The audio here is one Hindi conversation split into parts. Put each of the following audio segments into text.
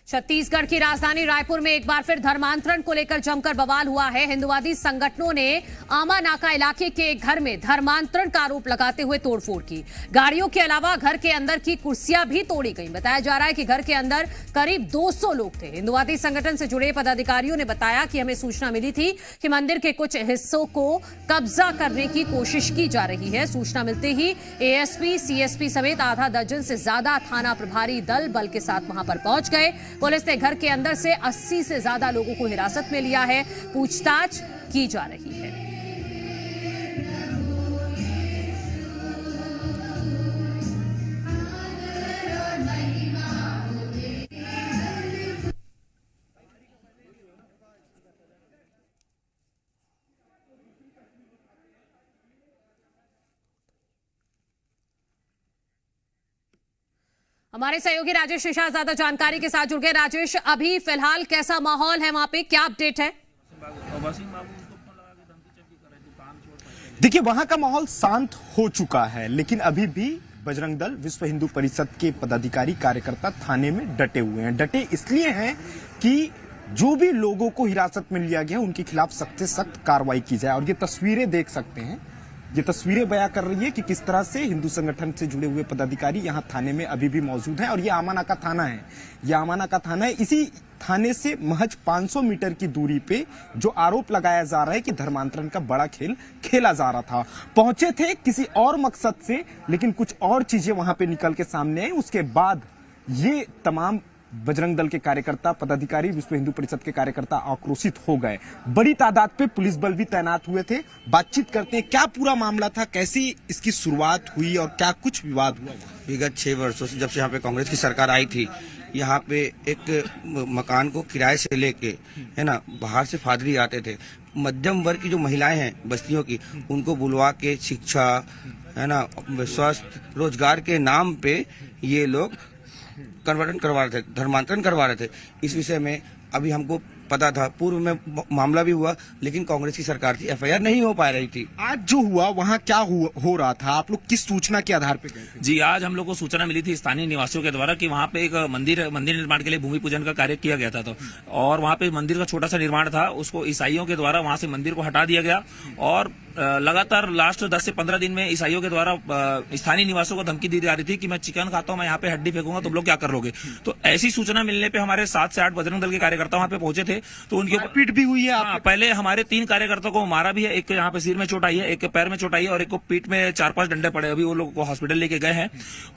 छत्तीसगढ़ की राजधानी रायपुर में एक बार फिर धर्मांतरण को लेकर जमकर बवाल हुआ है। हिंदुवादी संगठनों ने आमा नाका इलाके के एक घर में धर्मांतरण का आरोप लगाते हुए तोड़फोड़ की। गाड़ियों के अलावा घर के अंदर की कुर्सियां भी तोड़ी गईं। बताया जा रहा है कि घर के अंदर करीब 200 लोग थे। हिंदुवादी संगठन से जुड़े पदाधिकारियों ने बताया कि हमें सूचना मिली थी कि मंदिर के कुछ हिस्सों को कब्जा करने की कोशिश की जा रही है। सूचना मिलते ही एएसपी, सीएसपी समेत आधा दर्जन से ज्यादा थाना प्रभारी दल बल के साथ वहां पर पहुंच गए। पुलिस ने घर के अंदर से 80 से ज्यादा लोगों को हिरासत में लिया है। पूछताछ की जा रही है। हमारे सहयोगी राजेश शेषा ज्यादा जानकारी के साथ जुड़ गए। राजेश, अभी फिलहाल कैसा माहौल है वहां पे, क्या अपडेट है? देखिए, वहां का माहौल शांत हो चुका है, लेकिन अभी भी बजरंग दल, विश्व हिंदू परिषद के पदाधिकारी, कार्यकर्ता थाने में डटे हुए हैं। डटे इसलिए हैं कि जो भी लोगों को हिरासत में लिया गया उनके खिलाफ सख्त से सख्त कार्रवाई की जाए। और ये तस्वीरें देख सकते हैं, ये तस्वीरें बयां कर रही है कि किस तरह से हिंदू संगठन से जुड़े हुए पदाधिकारी यहां थाने में अभी भी मौजूद हैं। और ये आमा नाका थाना है, ये आमा नाका थाना है। इसी थाने से महज 500 मीटर की दूरी पे जो आरोप लगाया जा रहा है कि धर्मांतरण का बड़ा खेल खेला जा रहा था। पहुंचे थे किसी और मकसद से, लेकिन कुछ और चीजें वहां पे निकल के सामने आई। उसके बाद ये तमाम बजरंग दल के कार्यकर्ता, पदाधिकारी, विश्व हिंदू परिषद के कार्यकर्ता आक्रोशित हो गए। बड़ी तादाद पे पुलिस बल भी तैनात हुए थे। बातचीत करते हैं, क्या पूरा मामला था, कैसी इसकी शुरुआत हुई और क्या कुछ विवाद हुआ? विगत 6 वर्षों से, जब से यहाँ पे कांग्रेस की सरकार आई थी, यहाँ पे एक मकान को किराए से लेके, है ना, बाहर से फादरी आते थे। मध्यम वर्ग की जो महिलाएं हैं बस्तियों की, उनको बुलवा के शिक्षा, है ना, स्वास्थ्य, रोजगार के नाम पे ये लोग कन्वर्जन करवा रहे थे, धर्मांतरण करवा रहे थे। इस विषय में अभी हमको पता था, पूर्व में मामला भी हुआ, लेकिन कांग्रेस की सरकार थी, एफआईआर नहीं हो पा रही थी। आज जो हुआ वहां क्या हो रहा था? आप लोग किस सूचना के आधार पे गए थे? जी, आज हम लोग को सूचना मिली थी स्थानीय निवासियों के द्वारा कि वहां पे एक मंदिर निर्माण के लिए भूमि पूजन का कार्य किया गया था। तो और वहां पे मंदिर का छोटा सा निर्माण था, उसको ईसाइयों के द्वारा वहां से मंदिर को हटा दिया गया। और लगातार लास्ट 10 से 15 दिन में ईसाइयों के द्वारा स्थानीय निवासियों को धमकी दी जा रही थी कि मैं चिकन खाता हूं, मैं यहाँ पे हड्डी फेंकूंगा, तुम लोग क्या कर लोगे। तो ऐसी सूचना मिलने पे हमारे 7 से 8 बजरंग दल के कार्यकर्ता वहां पे पहुंचे थे। तो उनके पीट भी हुई है। पहले हमारे 3 कार्यकर्ताओं को मारा भी है, एक यहाँ पे सिर में चोट आई है, एक पैर में चोट आई है और एक को पीठ में 4-5 डंडे पड़े। अभी वो लोग को हॉस्पिटल लेके गए हैं।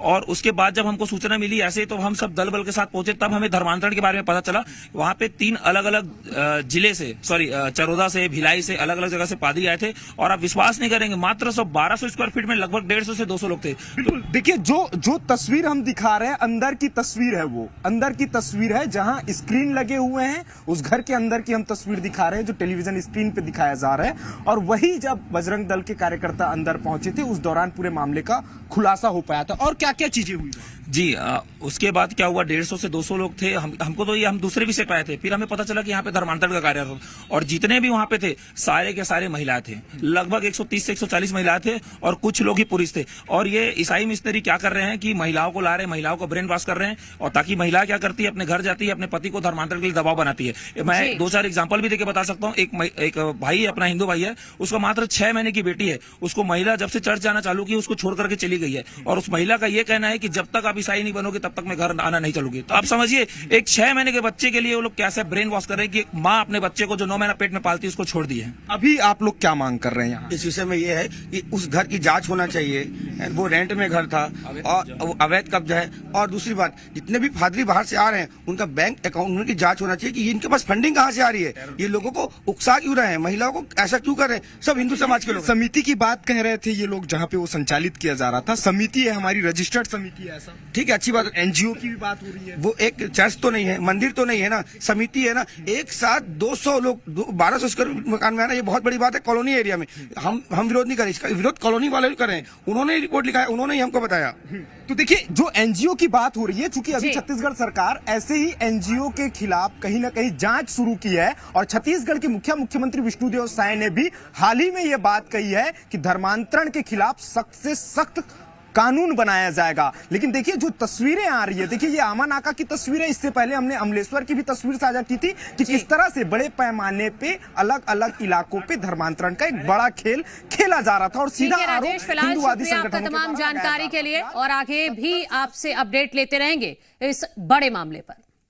और उसके बाद जब हमको सूचना मिली ऐसे, तो हम सब दल बल के साथ पहुंचे। तब हमें धर्मांतरण के बारे में पता चला। वहां पे 3 अलग अलग जिले से, चरोदा से, भिलाई से, अलग अलग जगह से पादरी आए थे। और आप विश्वास नहीं करेंगे, मात्र 1200 स्क्वायर फीट में लगभग 150 से 200 लोग थे। बिल्कुल। देखिए, जो तस्वीर हम दिखा रहे हैं, अंदर की तस्वीर है, वो अंदर की तस्वीर है जहां स्क्रीन लगे हुए हैं। उस घर के अंदर की हम तस्वीर दिखा रहे हैं जो टेलीविजन स्क्रीन पे दिखाया जा रहा है। और वही जब बजरंग दल के कार्यकर्ता अंदर पहुंचे थे, उस दौरान पूरे मामले का खुलासा हो पाया था। और क्या क्या चीजें हुई? जी, उसके बाद क्या हुआ, 150 से 200 लोग थे। हमको तो ये हम दूसरे विषय पे आए थे, फिर हमें पता चला कि यहाँ पे धर्मांतरण का कार्य था। और जितने भी वहां पे थे सारे के सारे महिलाएं थे। लगभग 130 से 140 महिलाएं थे और कुछ लोग ही पुरुष थे। और ये ईसाई मिशनरी क्या कर रहे हैं कि महिलाओं को ला रहे हैं, महिलाओं को ब्रेन वॉश कर रहे हैं। और ताकि महिला क्या करती है, अपने घर जाती है, अपने पति को धर्मांतरण के लिए दबाव बनाती है। मैं 2-4 एग्जाम्पल भी देके बता सकता हूँ। एक भाई, अपना हिंदू भाई है, उसका मात्र 6 महीने की बेटी है। उसको महिला जब से चर्च जाना चालू की, उसको छोड़ करके चली गई है। और उस महिला का ये कहना है कि जब तक आप ईसाई नहीं बनोगे तब तक मैं घर आना नहीं चलूंगी। तो आप समझिए, एक 6 महीने के बच्चे के लिए वो लोग कैसे ब्रेन वॉश कर रहे हैं कि माँ अपने बच्चे को जो 9 महीना पेट में पालती है उसको छोड़ दी है। अभी आप लोग क्या मांग कर रहे हैं? इस विषय में ये है कि उस घर की जांच होना चाहिए। वो रेंट में घर था और अवैध कब्जा है। और दूसरी बात, जितने भी फादरी बाहर से आ रहे हैं उनका बैंक अकाउंट की जांच होना चाहिए कि इनके पास फंडिंग कहाँ से आ रही है, ये लोगों को उकसा क्यों रहे हैं, महिलाओं को ऐसा क्यों कर रहे हैं। सब हिंदू समाज के लोग। समिति की बात कह रहे थे ये लोग, जहाँ पे वो संचालित किया जा रहा था। समिति है, हमारी रजिस्टर्ड समिति है, ऐसा ठीक है, अच्छी बात। एनजीओ की भी बात हो रही है। वो एक चर्च तो नहीं है, मंदिर तो नहीं है ना, समिति है ना। एक साथ 200 लोग 1200 स्क्वायर फीट मकान में आना, ये बहुत बड़ी बात है। कॉलोनी एरिया में हम विरोध नहीं करें, इसका विरोध कॉलोनी वाले भी करें। उन्होंने रिपोर्ट लिखा है, उन्होंने ही हमको बताया। तो देखिए, जो एनजीओ की बात हो रही है, चूंकि अभी छत्तीसगढ़ सरकार ऐसे ही एनजीओ के खिलाफ कहीं ना कहीं जांच शुरू की है। और छत्तीसगढ़ के मुख्यमंत्री विष्णुदेव साय ने भी हाल ही में यह बात कही है कि धर्मांतरण के खिलाफ सख्त से सख्त कानून बनाया जाएगा। लेकिन देखिए जो तस्वीरें आ रही है, देखिए ये आमा नाका की तस्वीरें, इससे पहले हमने अमलेश्वर की भी तस्वीर साझा की थी कि किस तरह से बड़े पैमाने पे अलग अलग इलाकों पे धर्मांतरण का एक बड़ा खेल खेला जा रहा था और सीधा आरोप फिलहाल हिंदुवादी शुक्रिया आपका संगठनों के तमाम द्वारा लगाया जानकारी जा के लिए रहा था। और आगे भी आपसे अपडेट लेते रहेंगे इस बड़े मामले पर।